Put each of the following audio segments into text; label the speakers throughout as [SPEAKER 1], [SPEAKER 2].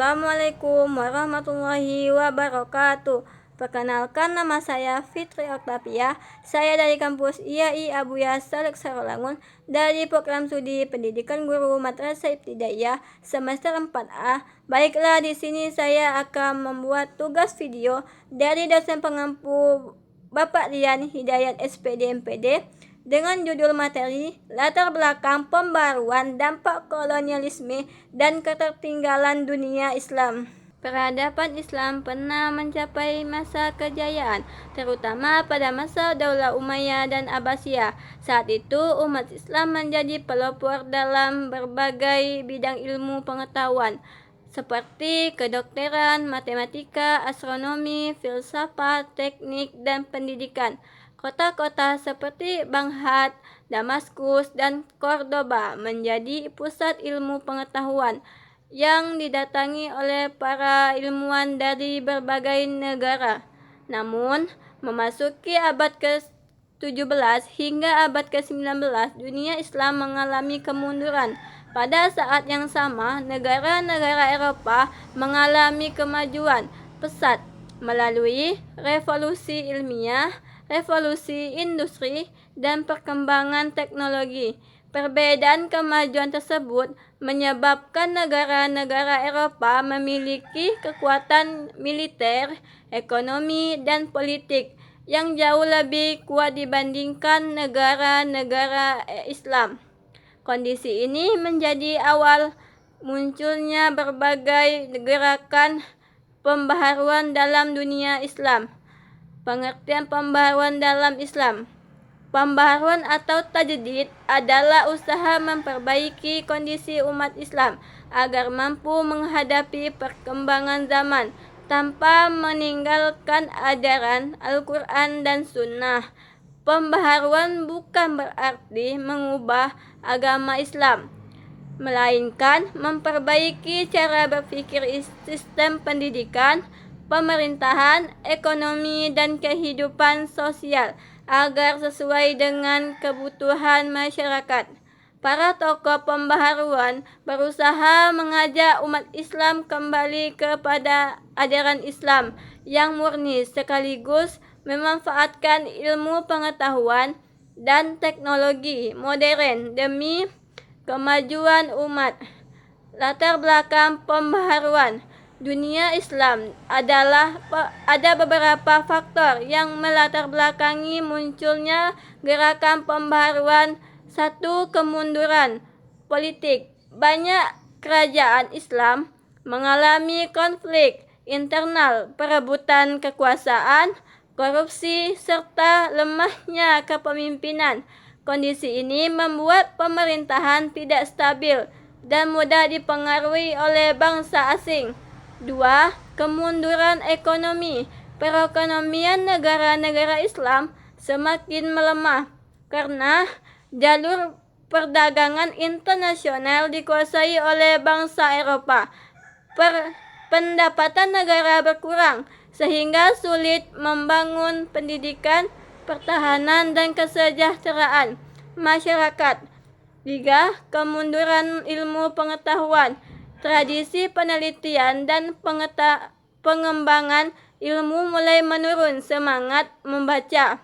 [SPEAKER 1] Assalamualaikum warahmatullahi wabarakatuh. Perkenalkan, nama saya Fitri Oktavia. Saya dari kampus IAI Abuya Saleh Sarolangun dari program studi Pendidikan Guru Madrasah Ibtidaiyah semester 4A. Baiklah, di sini saya akan membuat tugas video dari dosen pengampu Bapak Rian Hidayat SPD MPD dengan judul materi Latar Belakang Pembaruan Dampak Kolonialisme dan Ketertinggalan Dunia Islam. Peradaban Islam pernah mencapai masa kejayaan, terutama pada masa Daulah Umayyah dan Abbasiyah. Saat itu, umat Islam menjadi pelopor dalam berbagai bidang ilmu pengetahuan, seperti kedokteran, matematika, astronomi, filsafat, teknik, dan pendidikan. Kota-kota seperti Baghdad, Damaskus, dan Cordoba menjadi pusat ilmu pengetahuan yang didatangi oleh para ilmuwan dari berbagai negara. Namun, memasuki abad ke-17 hingga abad ke-19, dunia Islam mengalami kemunduran. Pada saat yang sama, negara-negara Eropa mengalami kemajuan pesat melalui revolusi ilmiah, revolusi industri, dan perkembangan teknologi. Perbedaan kemajuan tersebut menyebabkan negara-negara Eropa memiliki kekuatan militer, ekonomi, dan politik yang jauh lebih kuat dibandingkan negara-negara Islam. Kondisi ini menjadi awal munculnya berbagai gerakan pembaharuan dalam dunia Islam. Pengertian pembaharuan dalam Islam. Pembaharuan atau tajdid adalah usaha memperbaiki kondisi umat Islam agar mampu menghadapi perkembangan zaman tanpa meninggalkan ajaran Al-Quran dan Sunnah. Pembaharuan bukan berarti mengubah agama Islam, melainkan memperbaiki cara berpikir sistem pendidikan, pemerintahan, ekonomi, dan kehidupan sosial agar sesuai dengan kebutuhan masyarakat. Para tokoh pembaharuan berusaha mengajak umat Islam kembali kepada ajaran Islam yang murni sekaligus memanfaatkan ilmu pengetahuan dan teknologi modern demi kemajuan umat. Latar belakang pembaharuan dunia Islam ada beberapa faktor yang melatar belakangi munculnya gerakan pembaharuan. 1. Kemunduran politik. Banyak kerajaan Islam mengalami konflik internal, perebutan kekuasaan, korupsi, serta lemahnya kepemimpinan. Kondisi ini membuat pemerintahan tidak stabil dan mudah dipengaruhi oleh bangsa asing. 2. Kemunduran ekonomi. Perekonomian negara-negara Islam semakin melemah karena jalur perdagangan internasional dikuasai oleh bangsa Eropa. Pendapatan negara berkurang sehingga sulit membangun pendidikan, pertahanan, dan kesejahteraan masyarakat. 3. Kemunduran ilmu pengetahuan. Tradisi penelitian dan pengembangan ilmu mulai menurun. Semangat membaca,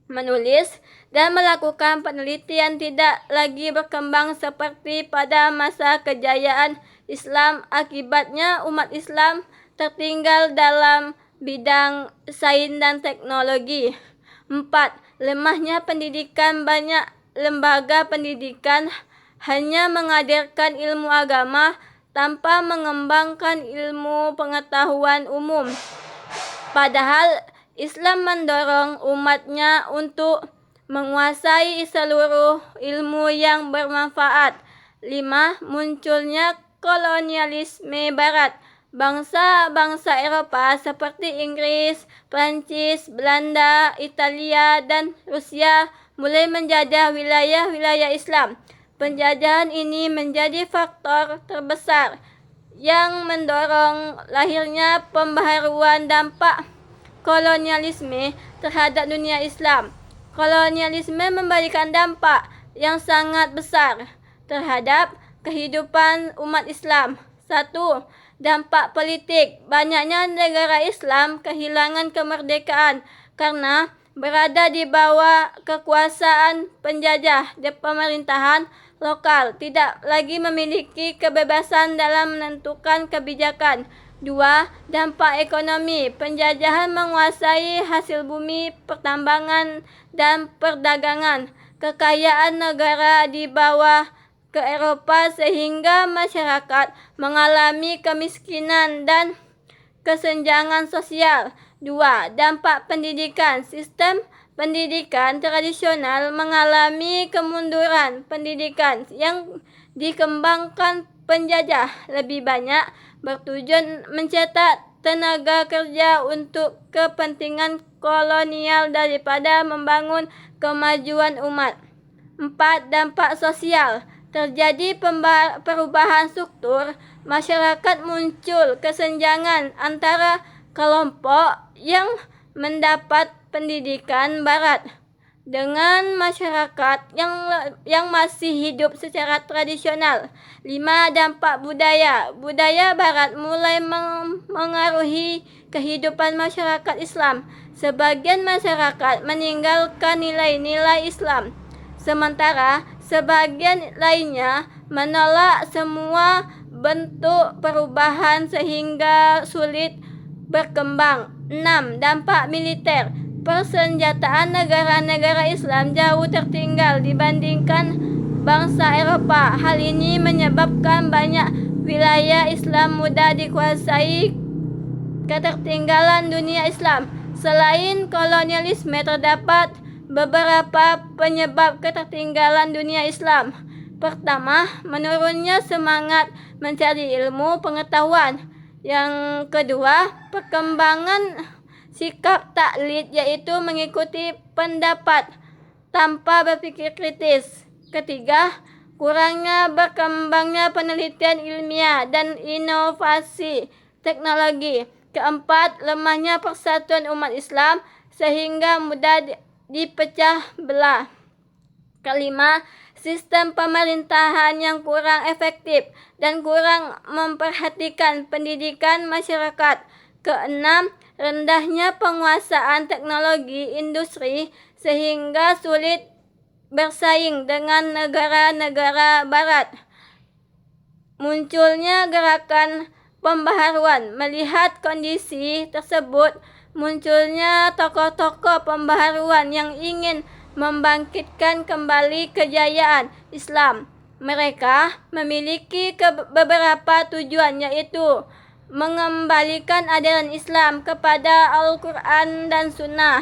[SPEAKER 1] menulis, dan melakukan penelitian tidak lagi berkembang seperti pada masa kejayaan Islam. Akibatnya umat Islam tertinggal dalam bidang sains dan teknologi. 4. Lemahnya pendidikan. Banyak lembaga pendidikan hanya mengajarkan ilmu agama tanpa mengembangkan ilmu pengetahuan umum. Padahal Islam mendorong umatnya untuk menguasai seluruh ilmu yang bermanfaat. 5. Munculnya kolonialisme Barat. Bangsa-bangsa Eropa seperti Inggris, Prancis, Belanda, Italia, dan Rusia mulai menjajah wilayah-wilayah Islam. Penjajahan ini menjadi faktor terbesar yang mendorong lahirnya pembaharuan. Dampak kolonialisme terhadap dunia Islam. Kolonialisme memberikan dampak yang sangat besar terhadap kehidupan umat Islam. 1. Dampak politik, banyaknya negara Islam kehilangan kemerdekaan karena berada di bawah kekuasaan penjajah dan pemerintahan lokal, tidak lagi memiliki kebebasan dalam menentukan kebijakan. 2. Dampak ekonomi, penjajahan menguasai hasil bumi, pertambangan, dan perdagangan. Kekayaan negara dibawa ke Eropa sehingga masyarakat mengalami kemiskinan dan kesenjangan sosial. 2. Dampak pendidikan, sistem pendidikan tradisional mengalami kemunduran. Pendidikan yang dikembangkan penjajah lebih banyak bertujuan mencetak tenaga kerja untuk kepentingan kolonial daripada membangun kemajuan umat. 4. Dampak sosial, terjadi perubahan struktur masyarakat, muncul kesenjangan antara kelompok yang mendapat pendidikan barat dengan masyarakat yang masih hidup secara tradisional. 5. Dampak budaya, budaya barat mulai mengaruhi kehidupan masyarakat Islam. Sebagian masyarakat meninggalkan nilai-nilai Islam, sementara sebagian lainnya menolak semua bentuk perubahan sehingga sulit berkembang. 6. Dampak militer, persenjataan negara-negara Islam jauh tertinggal dibandingkan bangsa Eropa. Hal ini menyebabkan banyak wilayah Islam mudah dikuasai. Ketertinggalan dunia Islam, selain kolonialisme, terdapat beberapa penyebab ketertinggalan dunia Islam. Pertama, menurunnya semangat mencari ilmu pengetahuan. Yang kedua, perkembangan sikap taklid, yaitu mengikuti pendapat tanpa berpikir kritis. Ketiga, kurangnya berkembangnya penelitian ilmiah dan inovasi teknologi. Keempat, lemahnya persatuan umat Islam sehingga mudah dipecah belah. Kelima, sistem pemerintahan yang kurang efektif dan kurang memperhatikan pendidikan masyarakat. Keenam, rendahnya penguasaan teknologi industri sehingga sulit bersaing dengan negara-negara barat. Munculnya gerakan pembaharuan. Melihat kondisi tersebut, munculnya tokoh-tokoh pembaharuan yang ingin membangkitkan kembali kejayaan Islam. Mereka memiliki beberapa tujuan, yaitu mengembalikan ajaran Islam kepada Al-Quran dan Sunnah.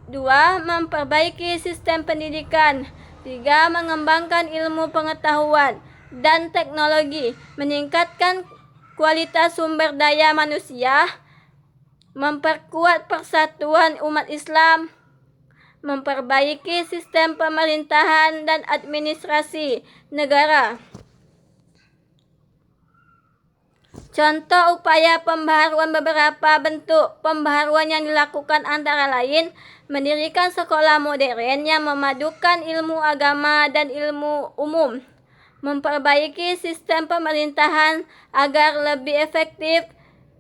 [SPEAKER 1] 2. Memperbaiki sistem pendidikan. 3. Mengembangkan ilmu pengetahuan dan teknologi, meningkatkan kualitas sumber daya manusia, memperkuat persatuan umat Islam, memperbaiki sistem pemerintahan dan administrasi negara. Contoh upaya pembaharuan, beberapa bentuk pembaharuan yang dilakukan antara lain mendirikan sekolah modern yang memadukan ilmu agama dan ilmu umum, memperbaiki sistem pemerintahan agar lebih efektif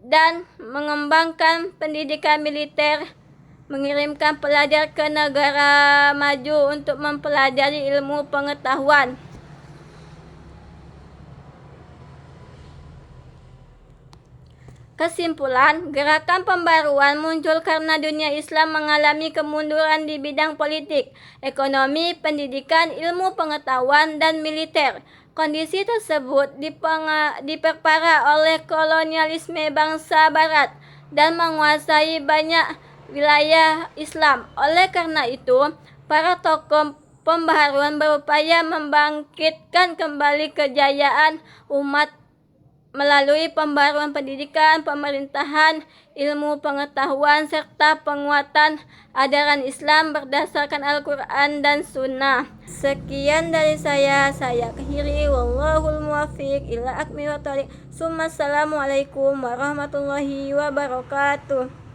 [SPEAKER 1] dan mengembangkan pendidikan militer, mengirimkan pelajar ke negara maju untuk mempelajari ilmu pengetahuan. Kesimpulan, gerakan pembaruan muncul karena dunia Islam mengalami kemunduran di bidang politik, ekonomi, pendidikan, ilmu pengetahuan, dan militer. Kondisi tersebut diperparah oleh kolonialisme bangsa Barat dan menguasai banyak wilayah Islam. Oleh karena itu, para tokoh pembaharuan berupaya membangkitkan kembali kejayaan umat melalui pembaruan pendidikan, pemerintahan, ilmu pengetahuan, serta penguatan ajaran Islam berdasarkan Al-Quran dan Sunnah. Sekian dari saya akhiri. Wallahul muwaffiq ila aqwamit thoriq. Assalamualaikum warahmatullahi wabarakatuh.